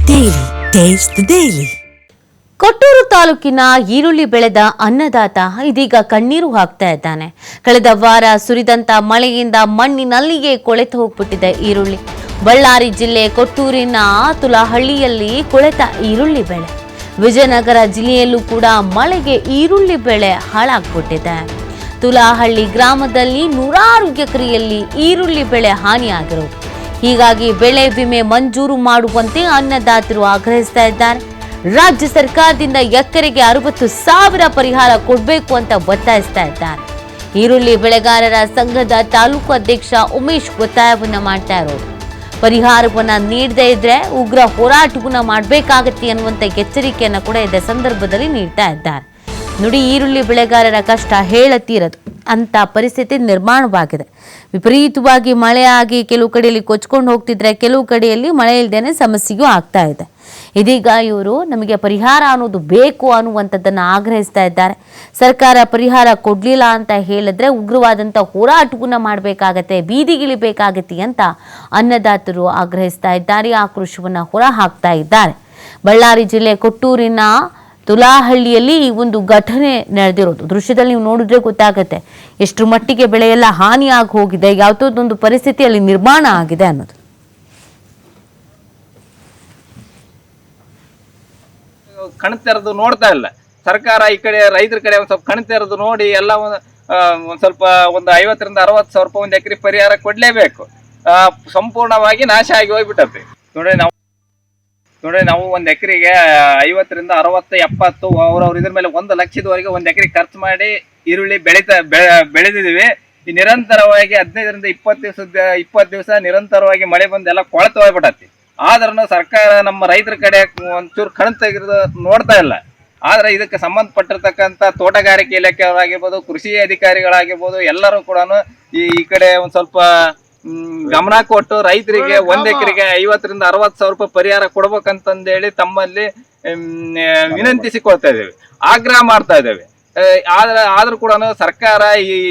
Daily taste daily. ಕೊಟ್ಟೂರು ತಾಲೂಕಿನ ಈರುಳ್ಳಿ ಬೆಳೆದ ಅನ್ನದಾತ ಇದೀಗ ಕಣ್ಣೀರು ಹಾಕ್ತಾ ಇದ್ದಾನೆ. ಕಳೆದ ವಾರ ಸುರಿದಂತ ಮಳೆಯಿಂದ ಮಣ್ಣಿನಲ್ಲಿಯೇ ಕೊಳೆತು ಹೋಗ್ಬಿಟ್ಟಿದೆ ಈರುಳ್ಳಿ. ಬಳ್ಳಾರಿ ಜಿಲ್ಲೆ ಕೊಟ್ಟೂರಿನ ತುಲಹಳ್ಳಿಯಲ್ಲಿ ಕೊಳೆತ ಈರುಳ್ಳಿ ಬೆಳೆ. ವಿಜಯನಗರ ಜಿಲ್ಲೆಯಲ್ಲೂ ಕೂಡ ಮಳೆಗೆ ಈರುಳ್ಳಿ ಬೆಳೆ ಹಾಳಾಗ್ಬಿಟ್ಟಿದೆ. ತುಲಹಳ್ಳಿ ಗ್ರಾಮದಲ್ಲಿ ನೂರಾರು ಎಕರೆಯಲ್ಲಿ ಈರುಳ್ಳಿ ಬೆಳೆ ಹಾನಿಯಾಗಿರುವುದು. ಹೀಗಾಗಿ ಬೆಳೆ ವಿಮೆ ಮಂಜೂರು ಮಾಡುವಂತೆ ಅನ್ನದಾತರು ಆಗ್ರಹಿಸ್ತಾ ಇದ್ದಾರೆ. ರಾಜ್ಯ ಸರ್ಕಾರದಿಂದ ಎಕರೆಗೆ 60,000 ಪರಿಹಾರ ಕೊಡಬೇಕು ಅಂತ ಒತ್ತಾಯಿಸ್ತಾ ಇದ್ದಾರೆ. ಈರುಳ್ಳಿ ಬೆಳೆಗಾರರ ಸಂಘದ ತಾಲೂಕು ಅಧ್ಯಕ್ಷ ಉಮೇಶ್ ಒತ್ತಾಯವನ್ನ ಮಾಡ್ತಾ ಇರೋದು. ಪರಿಹಾರವನ್ನ ನೀಡದೇ ಇದ್ರೆ ಉಗ್ರ ಹೋರಾಟವನ್ನ ಮಾಡಬೇಕಾಗತ್ತೆ ಅನ್ನುವಂಥ ಎಚ್ಚರಿಕೆಯನ್ನ ಕೂಡ ಇದೇ ಸಂದರ್ಭದಲ್ಲಿ ನೀಡ್ತಾ ಇದ್ದಾರೆ. ನೋಡಿ, ಈರುಳ್ಳಿ ಬೆಳೆಗಾರರ ಕಷ್ಟ ಹೇಳತೀರದು ಅಂತ ಪರಿಸ್ಥಿತಿ ನಿರ್ಮಾಣವಾಗಿದೆ. ವಿಪರೀತವಾಗಿ ಮಳೆ ಆಗಿ ಕೆಲವು ಕಡೆಯಲ್ಲಿ ಕೊಚ್ಕೊಂಡು ಹೋಗ್ತಿದ್ರೆ, ಕೆಲವು ಕಡೆಯಲ್ಲಿ ಮಳೆ ಇಲ್ಲದೇನೆ ಸಮಸ್ಯೆಯೂ ಆಗ್ತಾ ಇದೆ. ಇದೀಗ ಇವರು ನಮಗೆ ಪರಿಹಾರ ಅನ್ನೋದು ಬೇಕು ಅನ್ನುವಂಥದ್ದನ್ನು ಆಗ್ರಹಿಸ್ತಾ ಇದ್ದಾರೆ. ಸರ್ಕಾರ ಪರಿಹಾರ ಕೊಡಲಿಲ್ಲ ಅಂತ ಹೇಳಿದ್ರೆ ಉಗ್ರವಾದಂಥ ಹೋರಾಟವನ್ನು ಮಾಡಬೇಕಾಗತ್ತೆ, ಬೀದಿಗಿಳಿಬೇಕಾಗತ್ತೆ ಅಂತ ಅನ್ನದಾತರು ಆಗ್ರಹಿಸ್ತಾ ಇದ್ದಾರೆ, ಆಕ್ರೋಶವನ್ನು ಹೊರ ಹಾಕ್ತಾ ಇದ್ದಾರೆ. ಬಳ್ಳಾರಿ ಜಿಲ್ಲೆ ಕೊಟ್ಟೂರಿನ ತುಲಹಳ್ಳಿಯಲ್ಲಿ ಈ ಒಂದು ಘಟನೆ ನಡೆದಿರೋದು. ದೃಶ್ಯದಲ್ಲಿ ನೀವು ನೋಡಿದ್ರೆ ಗೊತ್ತಾಗುತ್ತೆ ಎಷ್ಟು ಮಟ್ಟಿಗೆ ಬೆಳೆಯೆಲ್ಲ ಹಾನಿಯಾಗಿ ಹೋಗಿದೆ, ಯಾವುದೊಂದು ಪರಿಸ್ಥಿತಿಯಲ್ಲಿ ನಿರ್ಮಾಣ ಆಗಿದೆ ಅನ್ನೋದು. ಕಣ್ತೆರೆದು ನೋಡ್ತಾ ಇಲ್ಲ ಸರ್ಕಾರ. ಈ ಕಡೆ ರೈತರ ಕಡೆ ಒಂದ್ ಸ್ವಲ್ಪ ಕಣ್ತೆರೆದು ನೋಡಿ ಎಲ್ಲ ಒಂದ್ ಸ್ವಲ್ಪ ಒಂದು 50,000 ರಿಂದ 60,000 ರೂಪಾಯಿ ಒಂದು ಎಕರೆ ಪರಿಹಾರ ಕೊಡ್ಲೇಬೇಕು. ಸಂಪೂರ್ಣವಾಗಿ ನಾಶ ಆಗಿ ಹೋಗ್ಬಿಟ್ಟತಿ. ನೋಡಿ ನಾವು ಒಂದ್ ಎಕರೆಗೆ 50,000 ರಿಂದ 60, 70 ಅವ್ರವ್ರ ಇದ್ರ ಮೇಲೆ 1 ಲಕ್ಷದವರೆಗೆ ಒಂದ್ ಎಕರೆ ಖರ್ಚು ಮಾಡಿ ಈರುಳ್ಳಿ ಬೆಳೆದಿದ್ದೀವಿ. ಈ ನಿರಂತರವಾಗಿ 15 ರಿಂದ 20 ದಿವಸ ನಿರಂತರವಾಗಿ ಮಳೆ ಬಂದು ಎಲ್ಲ ಕೊಳೆತು ಹೋಗ್ಬಿಟ್ಟತಿ. ಆದ್ರೂ ಸರ್ಕಾರ ನಮ್ಮ ರೈತರ ಕಡೆ ಒಂಚೂರು ಕಣ್ ತೆಗೆದು ನೋಡ್ತಾ ಇಲ್ಲ. ಆದ್ರೆ ಇದಕ್ಕೆ ಸಂಬಂಧಪಟ್ಟಿರ್ತಕ್ಕಂಥ ತೋಟಗಾರಿಕೆ ಇಲಾಖೆಯವರಾಗಿರ್ಬೋದು, ಕೃಷಿ ಅಧಿಕಾರಿಗಳಾಗಿರ್ಬೋದು, ಎಲ್ಲರೂ ಕೂಡ ಈ ಕಡೆ ಒಂದ್ ಸ್ವಲ್ಪ ಗಮನ ಕೊಟ್ಟು ರೈತರಿಗೆ 1 ಎಕರೆಗೆ 50,000 ರಿಂದ 60,000 ರೂಪಾಯಿ ಪರಿಹಾರ ಕೊಡ್ಬೇಕಂತಂದೇಳಿ ತಮ್ಮಲ್ಲಿ ವಿನಂತಿಸಿಕೊಳ್ತಾ ಇದ್ದೇವೆ, ಆಗ್ರಹ ಮಾಡ್ತಾ ಇದ್ದೇವೆ. ಆದ್ರೂ ಕೂಡ ಸರ್ಕಾರ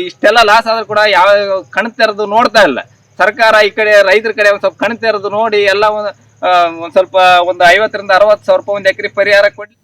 ಇಷ್ಟೆಲ್ಲ ಲಾಸ್ ಆದ್ರೂ ಕೂಡ ಯಾವ ಕಣ್ ತೆರೆದು ನೋಡ್ತಾ ಇಲ್ಲ. ಸರ್ಕಾರ ಈ ಕಡೆ ರೈತರ ಕಡೆ ಒಂದ್ ಸ್ವಲ್ಪ ಕಣ್ ತೆರೆದು ನೋಡಿ ಎಲ್ಲ ಒಂದ್ ಸ್ವಲ್ಪ ಒಂದು 50,000 ರಿಂದ 60,000 ರೂಪಾಯಿ ಒಂದು ಎಕರೆ ಪರಿಹಾರ ಕೊಡ್ಲಿ.